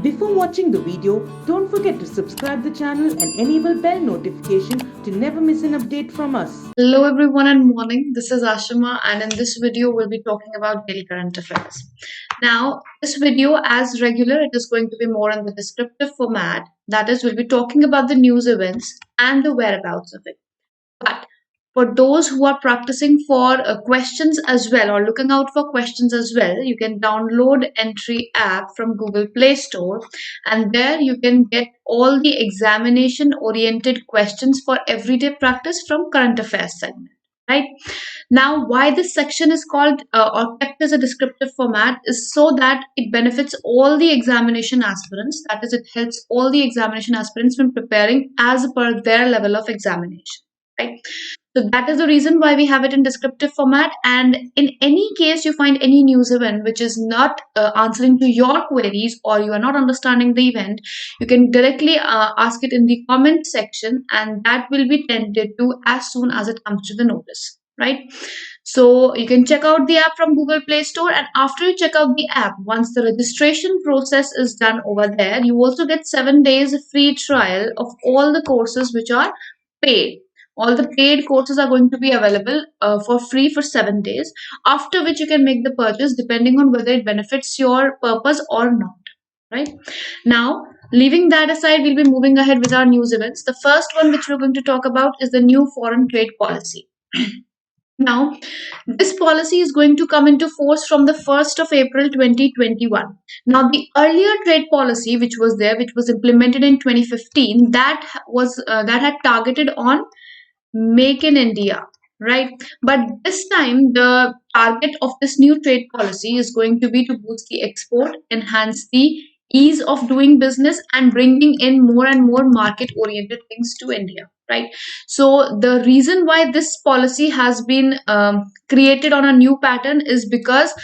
Before watching the video, don't forget to subscribe the channel and enable bell notification to never miss an update from us. Hello everyone and morning. This is Ashima and in this video we'll be talking about daily current affairs. Now this video, as regular, it is going to be more in the descriptive format. That is, we'll be talking about the news events and the whereabouts of it. But for those who are practicing for questions as well, or looking out for questions as well, you can download Entri app from Google Play Store, and there you can get all the examination oriented questions for everyday practice from current affairs segment. Right now, why this section is called or kept as a descriptive format is so that it benefits all the examination aspirants. That is, it helps all the examination aspirants when preparing as per their level of examination. Right. So that is the reason why we have it in descriptive format. And in any case you find any news event which is not answering to your queries, or you are not understanding the event, you can directly ask it in the comment section, and that will be tended to as soon as it comes to the notice. Right. So you can check out the app from Google Play Store, and after you check out the app, once the registration process is done over there, you also get 7 days free trial of all the courses which are paid. All the paid courses are going to be available for free for 7 days, after which you can make the purchase depending on whether it benefits your purpose or not. Right now, leaving that aside, we'll be moving ahead with our news events. The first one which we're going to talk about is the new foreign trade policy. Now, this policy is going to come into force from the 1st of April 2021. Now, the earlier trade policy which was there, which was implemented in 2015, that had targeted on Make in India, right? But this time the target of this new trade policy is going to be to boost the export, enhance the ease of doing business, and bringing in more and more market oriented things to India, right? So the reason why this policy has been created on a new pattern is because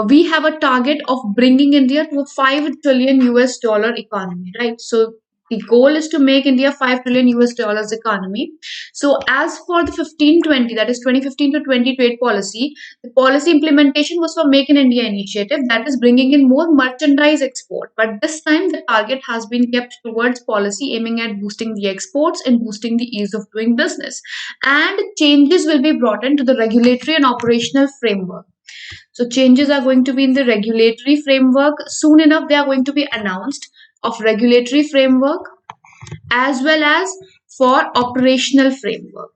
we have a target of bringing India to a 5 trillion US dollar economy, right? So the goal is to make India 5 trillion US dollars economy. So as for the 1520, that is 2015 to 20 trade policy, the policy implementation was for Make in India initiative, that is bringing in more merchandise export. But this time the target has been kept towards policy aiming at boosting the exports and boosting the ease of doing business. And changes will be brought into the regulatory and operational framework. So changes are going to be in the regulatory framework. Soon enough, they are going to be announced, of regulatory framework as well as for operational framework.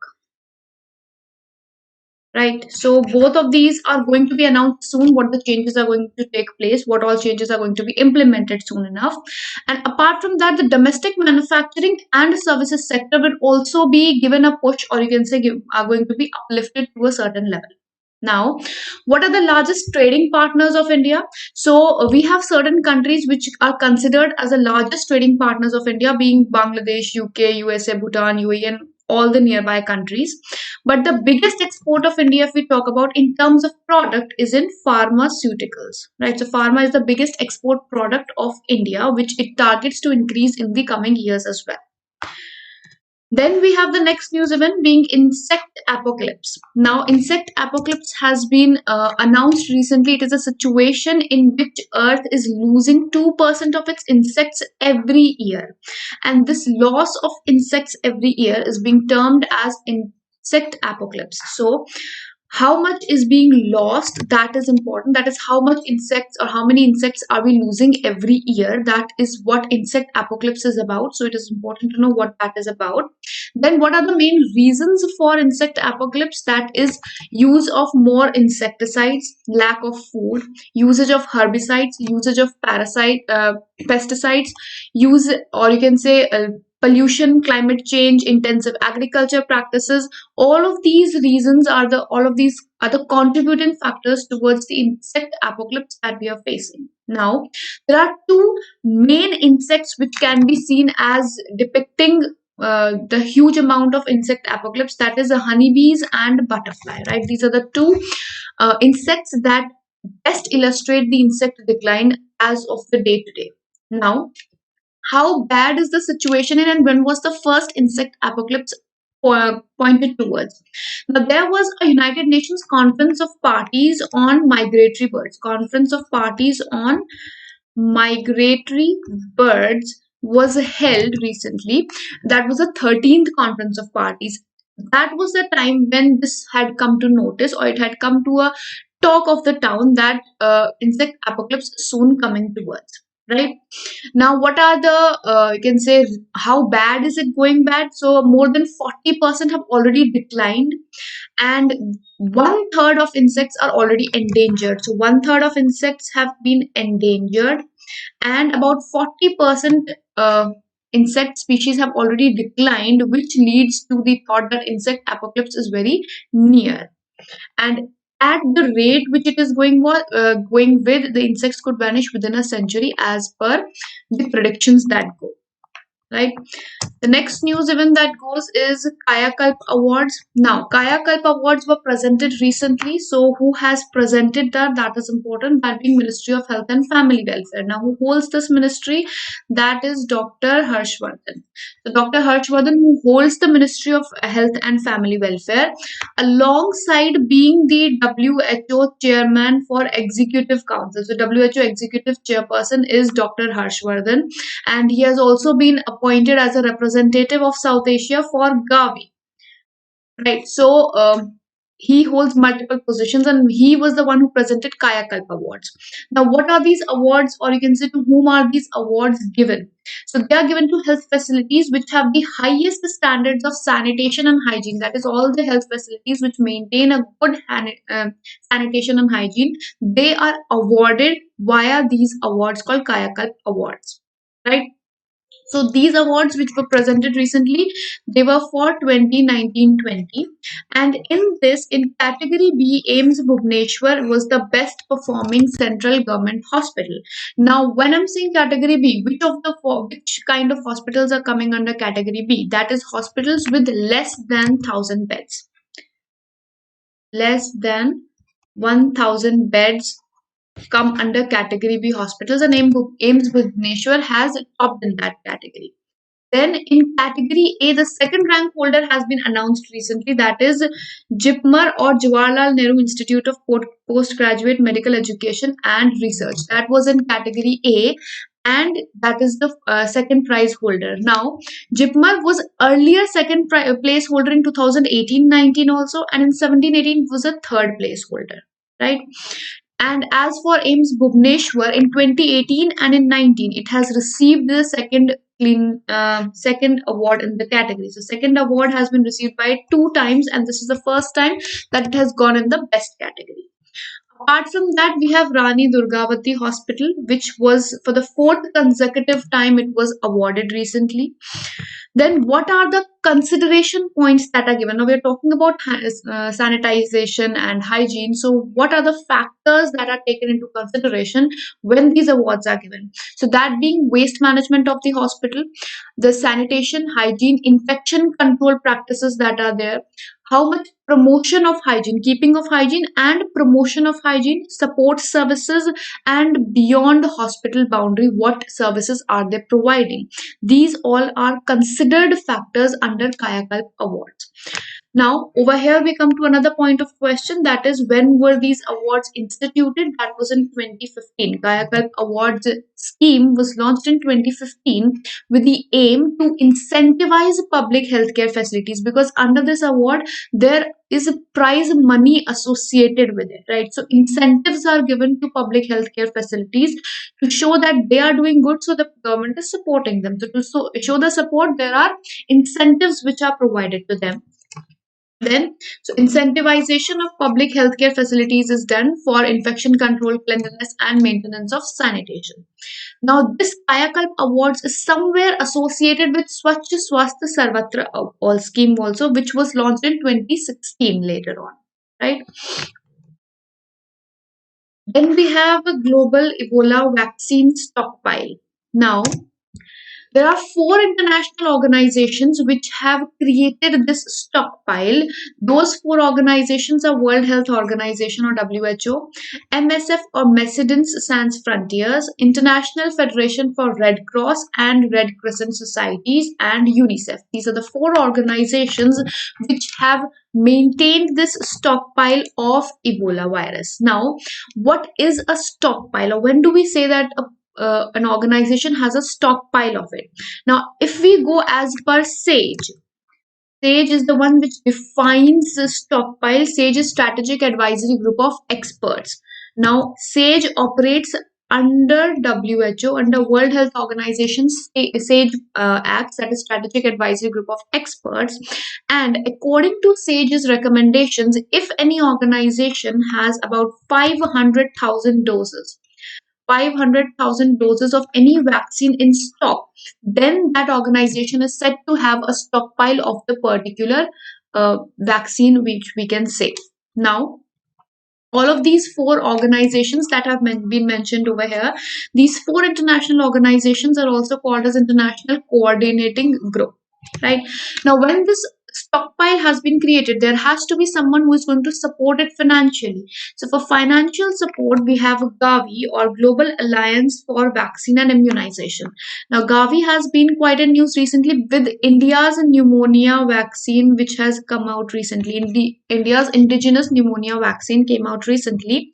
Right. So both of these are going to be announced soon, what the changes are going to take place, what all changes are going to be implemented soon enough. And apart from that, the domestic manufacturing and services sector will also be given a push, or you can say are going to be uplifted to a certain level. Now, what are the largest trading partners of India? So we have certain countries which are considered as the largest trading partners of India, being Bangladesh, UK, USA, Bhutan, UAE, and all the nearby countries. But the biggest export of India, if we talk about in terms of product, is in pharmaceuticals, right? So pharma is the biggest export product of India, which it targets to increase in the coming years as well. Then we have the next news event being insect apocalypse. Now, insect apocalypse has been announced recently. It is a situation in which Earth is losing 2% of its insects every year. And this loss of insects every year is being termed as insect apocalypse. So, how much is being lost, that is important. That is how much insects, or how many insects are we losing every year. That is what insect apocalypse is about. So it is important to know what that is about. Then what are the main reasons for insect apocalypse? That is use of more insecticides, lack of food, usage of herbicides, usage of pesticides, use, or you can say pollution, climate change, intensive agriculture practices. All of these are the contributing factors towards the insect apocalypse that we are facing. Now, there are two main insects which can be seen as depicting the huge amount of insect apocalypse, that is the honeybees and butterfly, right? These are the two insects that best illustrate the insect decline as of the day to day. Now, how bad is the situation in, and when was the first insect apocalypse pointed towards? Now, there was a United Nations Conference of Parties on Migratory Birds, Conference of Parties on migratory birds was held recently. That was the 13th conference of parties. That was the time when this had come to notice, or it had come to a talk of the town, that insect apocalypse soon coming towards. Right now, what are the you can say, how bad is it going bad? So more than 40% have already declined, and one third of insects are already endangered. So one third of insects have been endangered, and about 40% insect species have already declined, which leads to the thought that insect apocalypse is very near. And at the rate which it is going with, the insects could vanish within a century as per the predictions that go. Right. The next news event that goes is Kayak Awards. Now, Kayak Awards were presented recently. So, who has presented that? That is important. That being Ministry of Health and Family Welfare. Now, who holds this ministry? That is Dr. Harshvardhan. So, Dr. Harshvardhan, who holds the Ministry of Health and Family Welfare, alongside being the WHO chairman for Executive Council. So, WHO Executive Chairperson is Dr. Harshvardhan, and he has also been appointed as a representative of South Asia for Gavi. Right. So he holds multiple positions, and he was the one who presented Kayak Awards. Now, what are these awards, or you can say to whom are these awards given? So they are given to health facilities which have the highest standards of sanitation and hygiene. That is, all the health facilities which maintain a good sanitation and hygiene, they are awarded via these awards called Kayak Awards. Right. So these awards which were presented recently, they were for 2019-20, and in this, in category B, AIIMS Bhubaneswar was the best performing central government hospital. Now, when I'm saying category B, which kind of hospitals are coming under category B? That is hospitals with less than 1,000 beds. Less than 1,000 beds come under category B hospitals, and AIIMS Bhubaneswar has topped in that category. Then in category A, the second rank holder has been announced recently. That is JIPMER, or Jawaharlal Nehru Institute of Postgraduate Medical Education and Research. That was in category A, and that is the second prize holder. Now, JIPMER was earlier second place holder in 2018-19 also, and in 17-18 was a third place holder. Right. And as for AIIMS Bhubaneswar, in 2018 and in 19, it has received the second award in the category. So second award has been received by 2 times, and this is the first time that it has gone in the best category. Apart from that, we have Rani Durgavati Hospital, which was for the 4th consecutive time it was awarded recently. Then what are the consideration points that are given? Now we are talking about sanitization and hygiene. So what are the factors that are taken into consideration when these awards are given? So that being waste management of the hospital, the sanitation, hygiene, infection control practices that are there, how much promotion of hygiene, keeping of hygiene and promotion of hygiene, support services, and beyond the hospital boundary, what services are they providing? These all are considered factors under Kayak Awards. Now, over here we come to another point of question, that is, when were these awards instituted? That was in 2015. Kayak Awards scheme was launched in 2015 with the aim to incentivize public healthcare facilities, because under this award there is a prize money associated with it, right? So incentives are given to public healthcare facilities to show that they are doing good, so the government is supporting them. So to show the support, there are incentives which are provided to them. Then, so incentivization of public healthcare facilities is done for infection control, cleanliness, and maintenance of sanitation. Now, this Kayak Awards is somewhere associated with Swachh Swasthya Sarvatra All scheme also, which was launched in 2016 later on, right? Then we have a global Ebola vaccine stockpile. Now, there are 4 international organizations which have created this stockpile. Those 4 organizations are World Health Organization, or WHO, MSF, or Medicines Sans Frontiers, International Federation for Red Cross and Red Crescent Societies, and UNICEF. These are the 4 organizations which have maintained this stockpile of Ebola virus. Now, what is a stockpile, or when do we say that a an organization has a stockpile of it. Now, if we go as per SAGE, SAGE is the one which defines the stockpile. SAGE is Strategic Advisory Group of Experts. Now, SAGE operates under WHO, under World Health Organization SAGE Acts, that is Strategic Advisory Group of Experts. And according to SAGE's recommendations, if any organization has about 500,000 doses, 500,000 doses of any vaccine in stock, then that organization is said to have a stockpile of the particular vaccine which we can say. Now, all of these four organizations that have been mentioned over here, these four international organizations are also called as International Coordinating Group. Right now, when this stockpile has been created, there has to be someone who is going to support it financially. So for financial support, we have Gavi, or Global Alliance for Vaccine and Immunization. Now, Gavi has been quite in news recently with India's pneumonia vaccine, which has come out recently. India's indigenous pneumonia vaccine came out recently,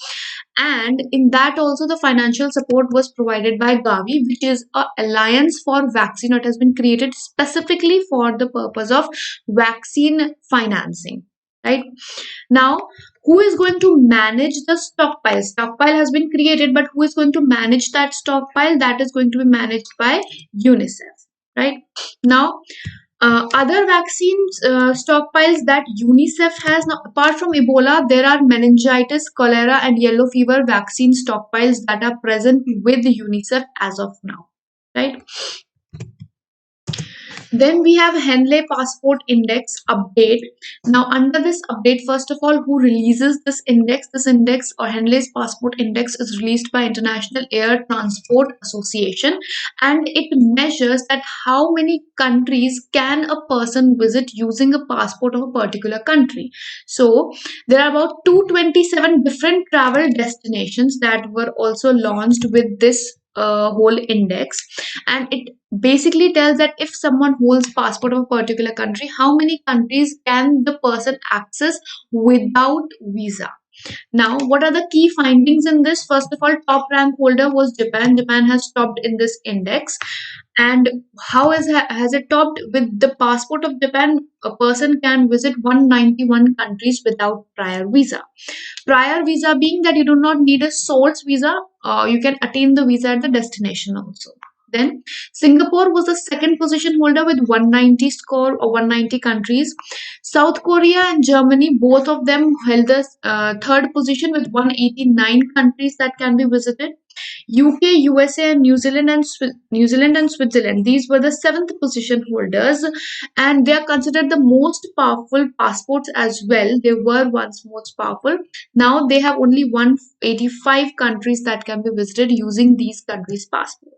and in that also the financial support was provided by Gavi, which is a alliance for vaccine that has been created specifically for the purpose of vaccine financing. Right now, who is going to manage the stockpile? Stockpile has been created, but who is going to manage that stockpile? That is going to be managed by UNICEF. Right now, other vaccines stockpiles that UNICEF has, now apart from Ebola, there are meningitis, cholera, and yellow fever vaccine stockpiles that are present with UNICEF as of now. Right. Then we have Henley Passport Index update. Now, under this update, first of all, who releases this index? This index, or Henley's Passport Index, is released by International Air Transport Association, and it measures that how many countries can a person visit using a passport of a particular country. So there are about 227 different travel destinations that were also launched with this whole index, and it basically tells that if someone holds passport of a particular country, how many countries can the person access without visa. Now, what are the key findings in this? First of all, top rank holder was Japan. Japan has topped in this index. And how has it topped? With the passport of Japan, a person can visit 191 countries without prior visa. Prior visa being that you do not need a source visa, you can attain the visa at the destination also. Then Singapore was the second position holder with 190 score, or 190 countries. South Korea and Germany, both of them held the third position with 189 countries that can be visited. UK, USA, and New Zealand and Switzerland, these were the seventh position holders, and they are considered the most powerful passports as well. They were once most powerful. Now they have only 185 countries that can be visited using these countries' passports.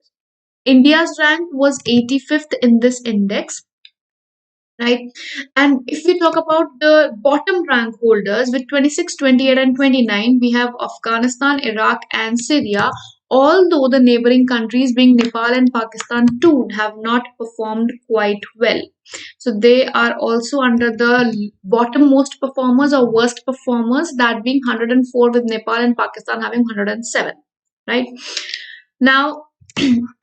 India's rank was 85th in this index. Right, and if we talk about the bottom rank holders with 26, 28, and 29, we have Afghanistan, Iraq, and Syria. Although the neighboring countries, being Nepal and Pakistan too, have not performed quite well. So they are also under the bottommost performers or worst performers, that being 104 with Nepal and Pakistan having 107. Right now,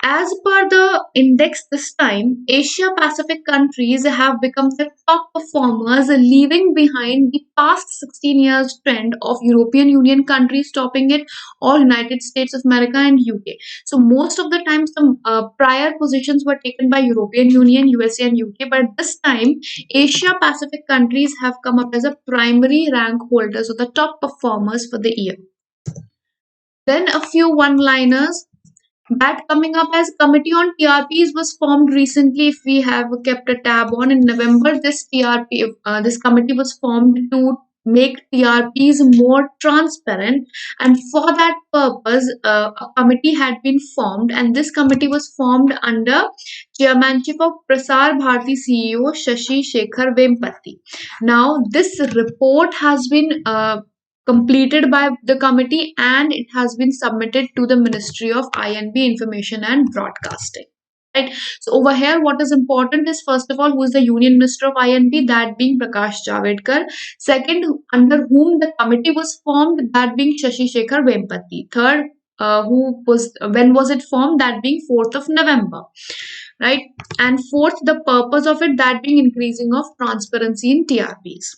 as per the index this time, Asia Pacific countries have become the top performers, leaving behind the past 16 years trend of European Union countries topping it, or United States of America and UK. So most of the times the prior positions were taken by European Union, USA and UK, but this time Asia Pacific countries have come up as a primary rank holders, or the top performers for the year. Then a few one-liners. That coming up as Committee on TRPs was formed recently. If we have kept a tab on, in November, this committee was formed to make TRPs more transparent, and for that purpose, a committee had been formed, and this committee was formed under chairmanship of Prasar Bharati CEO Shashi Shekhar Vempati. Now, this report has been completed by the committee, and it has been submitted to the Ministry of INB, Information and Broadcasting. Right. So over here, what is important is, first of all, who is the Union Minister of INB, that being Prakash Javadekar. Second, under whom the committee was formed, that being Shashi Shekhar Vempati. Third, when was it formed? That being 4th of November, right? And fourth, the purpose of it, that being increasing of transparency in TRPs.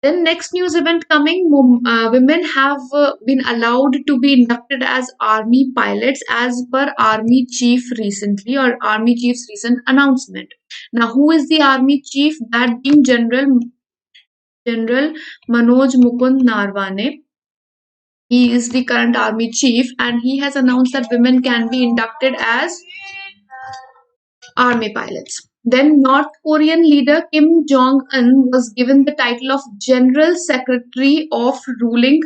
Then next news event coming, women have been allowed to be inducted as army pilots as per army chief recently, or army chief's recent announcement. Now, who is the army chief? That being General Manoj Mukund Narwane. He is the current army chief, and he has announced that women can be inducted as army pilots. Then North Korean leader Kim Jong-un was given the title of General Secretary of ruling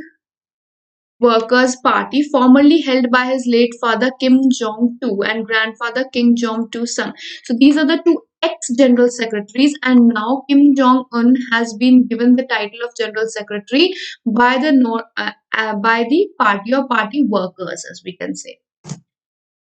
Workers' Party, formerly held by his late father Kim Jong-il and grandfather Kim Jong-il's son. So these are the two ex-general secretaries, and now Kim Jong-un has been given the title of General Secretary by by the party or party workers, as we can say.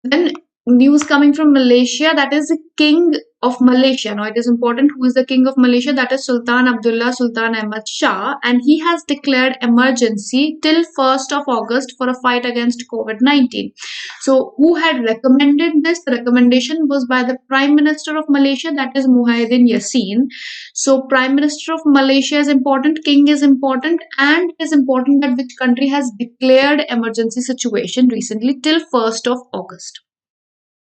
Then news coming from Malaysia, that is the king of Malaysia. Now it is important who is the king of Malaysia. That is Sultan Abdullah Sultan Ahmad Shah, and he has declared emergency till 1st of August for a fight against COVID-19. So who had recommended this? The recommendation was by the Prime Minister of Malaysia, that is Muhyiddin Yassin. So Prime Minister of Malaysia is important, king is important, and it is important that which country has declared emergency situation recently till 1st of August.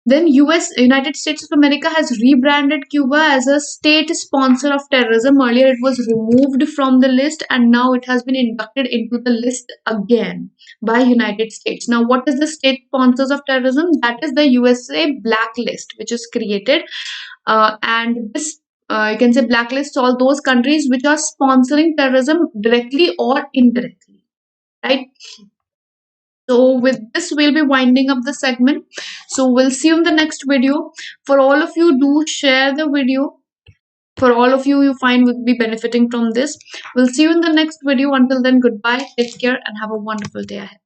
Then United States of America has rebranded Cuba as a state sponsor of terrorism. Earlier it was removed from the list, and now it has been inducted into the list again by United States. Now what is the state sponsors of terrorism? That is the USA blacklist, which is created, and this you can say blacklists all those countries which are sponsoring terrorism directly or indirectly, right? So with this, we'll be winding up the segment. So we'll see you in the next video. For all of you, do share the video. For all of you find will be benefiting from this. We'll see you in the next video. Until then, goodbye, take care, and have a wonderful day ahead.